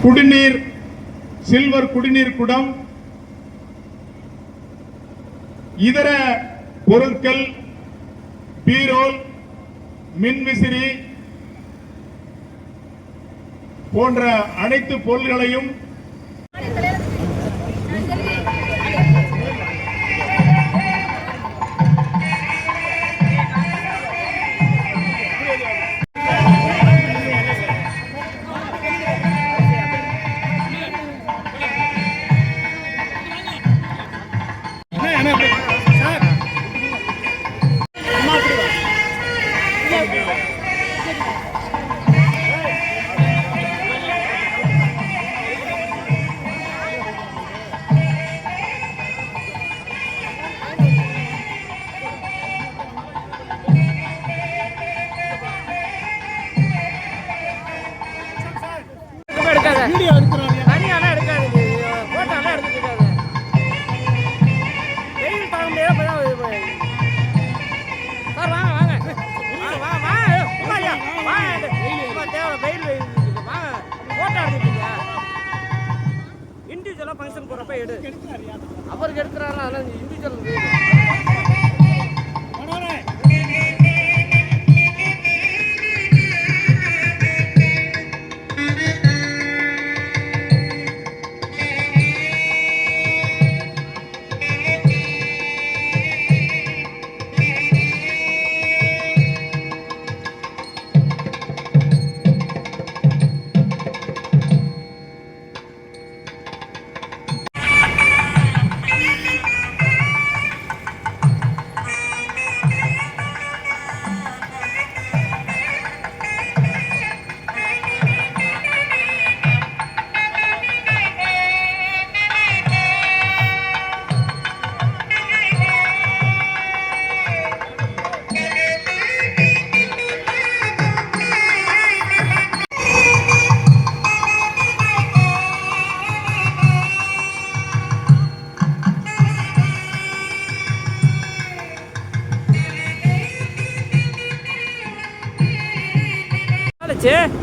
குடிநீர் சில்வர் குடிநீர் குடம், இதர பொருட்கள், பீரோல், மின்விசிறி போன்ற அனைத்து பொருள்களையும் ஃபங்க்ஷன் போறப்ப எடு அவருக்கு எடுக்கிறாரா இண்டிவிஜுவல்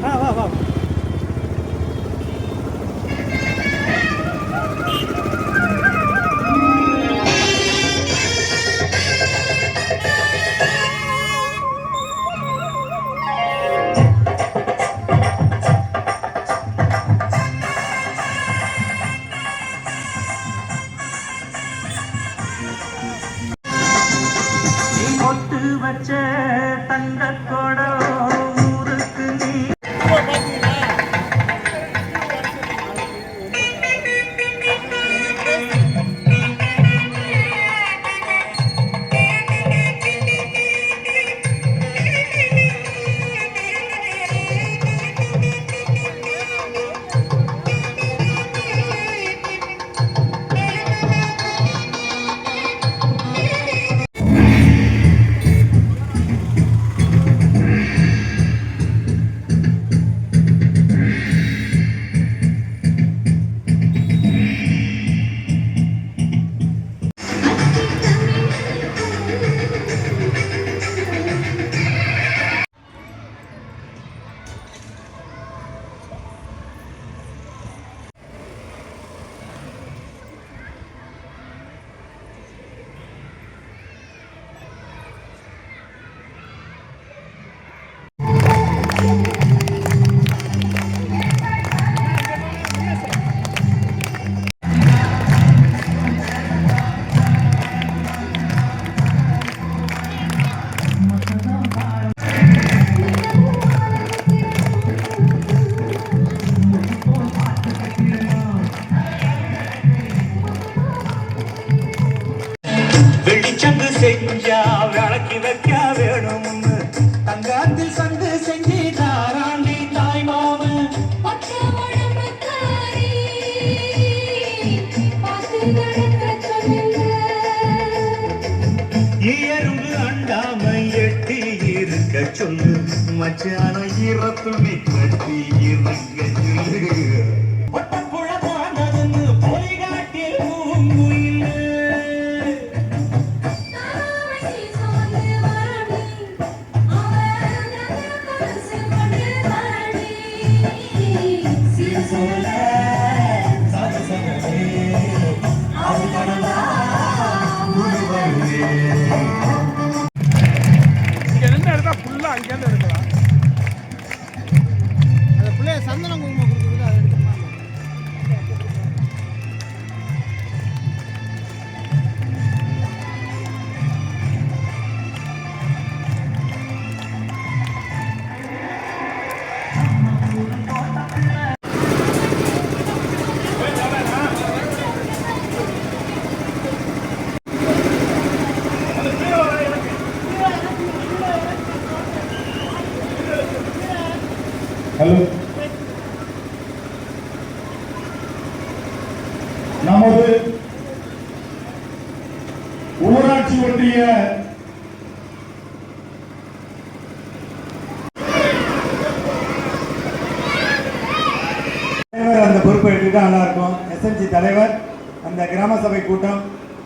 வா வா வச்ச தங்க கோடம் ஊருக்கு நீ வெளிச்சங்கு செஞ்சா விளக்கி வைக்க வேணும்னு தங்காத்தில் சங்கு செஞ்சு தாராண்டி தாய் மாமன் எறும்பு அண்டாமை எட்டி இருக்க சொல்லு மச்சான ஈரத்துணி கட்டி இருக்க சொல்லு ஒட்டப்புழ தாண்டதுன்னு பொலிகாட்டில் பூங்குயில் sola அங்கேருந்து எடுக்கலாம். அந்த பிள்ளைய சந்தனம் குங்குமம் கொடுக்குறதுல அதை எடுத்துக்கலாம். ஹலோ, நமது ஊராட்சி ஒன்றிய அந்த பொறுப்பை எடுத்துக்கிட்டா நல்லா இருக்கும். எஸ்எம்சி தலைவர் அந்த கிராம சபை கூட்டம்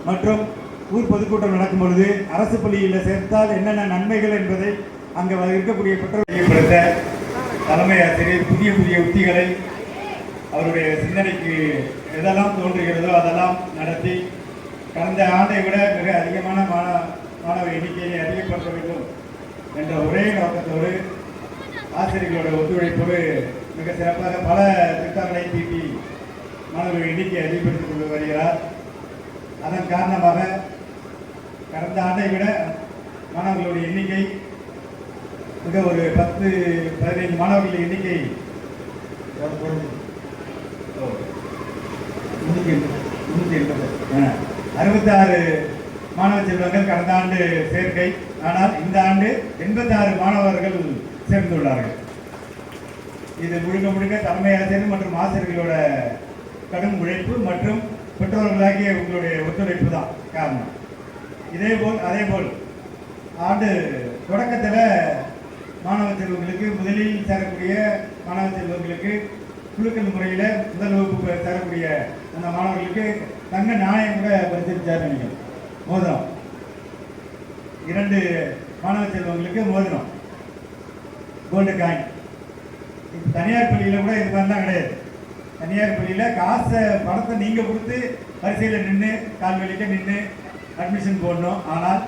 மற்றும் ஊர் பொதுக்கூட்டம் நடக்கும் பொழுது அரசு பள்ளியில் சேர்த்தால் என்னென்ன நன்மைகள் என்பதை அங்கே இருக்கக்கூடிய பெற்றோர்களை தலைமை ஆசிரியர் புதிய புதிய உத்திகளை அவருடைய சிந்தனைக்கு எதெல்லாம் தோன்றுகிறதோ அதெல்லாம் நடத்தி கடந்த ஆண்டை விட மிக அதிகமான மாணவ எண்ணிக்கையை அதிகப்படுத்த வேண்டும் என்ற ஒரே நோக்கத்தோடு ஆசிரியர்களோட ஒத்துழைப்போடு மிக சிறப்பாக பல திட்டங்களை தீட்டி மாணவர்கள் எண்ணிக்கையை அதிகப்படுத்திக் கொண்டு வருகிறார். அதன் காரணமாக கடந்த ஆண்டை விட மாணவர்களுடைய எண்ணிக்கை மிக ஒரு 10-15 மாணவர்கள் எண்ணிக்கை 66 மாணவ செல்வங்கள் கடந்த ஆண்டு சேர்க்கை. ஆனால் இந்த ஆண்டு 86 மாணவர்கள் சேர்ந்துள்ளார்கள். இது முழுக்க முழுக்க தலைமை ஆசிரியர் மற்றும் ஆசிரியர்களோட கடும் உழைப்பு மற்றும் பெற்றோர்களாகிய உங்களுடைய ஒத்துழைப்பு தான் காரணம். அதேபோல் ஆண்டு தொடக்கத்தில் மாணவ செல்வங்களுக்கு முதலில் சேரக்கூடிய மாணவ செல்வங்களுக்கு குழுக்கள் முறையில் முதல் வகுப்பு சேரக்கூடிய அந்த மாணவர்களுக்கு தங்க நாணயம் கூட பரிசீலிச்சார் நினைக்கிறேன். மோதிரம் 2 மாணவ செல்வங்களுக்கு மோதிரம் கோல்டு காயின். இப்போ தனியார் பள்ளியில் கூட இது மாதிரிலாம் கிடையாது. தனியார் பள்ளியில் காசை பணத்தை நீங்கள் கொடுத்து வரிசையில் நின்று கால் வலிக்க நின்று அட்மிஷன் போடணும். ஆனால்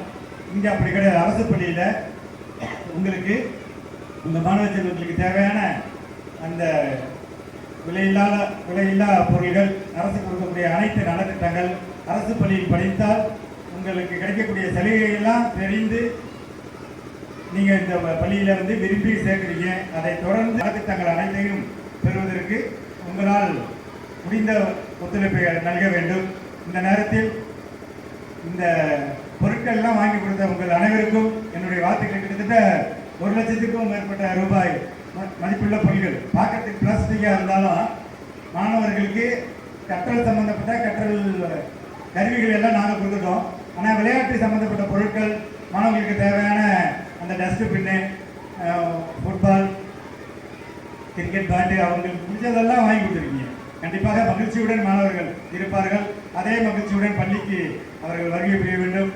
இங்கே அப்படி கிடையாது. அரசு பள்ளியில் உங்களுக்கு உங்கள் மாணவ செல்வங்களுக்கு தேவையான அந்த விலையில்லா பொருள்கள், அரசு கொடுக்கக்கூடிய அனைத்து நலத்திட்டங்கள், அரசு பள்ளியில் படித்தால் உங்களுக்கு கிடைக்கக்கூடிய சலுகையெல்லாம் தெரிந்து நீங்கள் இந்த பள்ளியில் வந்து விரும்பி சேர்க்குறீங்க. அதை தொடர்ந்து நலத்திட்டங்கள் அனைத்தையும் பெறுவதற்கு உங்களால் முடிந்த ஒத்துழைப்பை நல்க வேண்டும். இந்த நேரத்தில் இந்த பொருட்கள்லாம் வாங்கி கொடுத்த உங்கள் அனைவருக்கும் என்னுடைய வாழ்த்துக்கள். கிட்டத்தட்ட 1 லட்சத்துக்கும் மேற்பட்ட ரூபாய் மதிப்புள்ள பொருட்கள், பார்க்கறதுக்கு பிளாஸ்டிக்காக இருந்தாலும் மாணவர்களுக்கு கற்றல் சம்பந்தப்பட்ட கற்றல் கருவிகள் எல்லாம் நாங்கள் கொடுத்துட்டோம். ஆனால் விளையாட்டு சம்பந்தப்பட்ட பொருட்கள், மாணவர்களுக்கு தேவையான அந்த டஸ்ட்பின்னு, ஃபுட்பால், கிரிக்கெட் பேட்டு, அவங்களுக்கு பிடிச்சதெல்லாம் வாங்கி கொடுத்துருக்கீங்க. கண்டிப்பாக மகிழ்ச்சியுடன் மாணவர்கள் இருப்பார்கள். அதே மகிழ்ச்சியுடன் பள்ளிக்கு அவர்கள் வருகை புரிய வேண்டும்.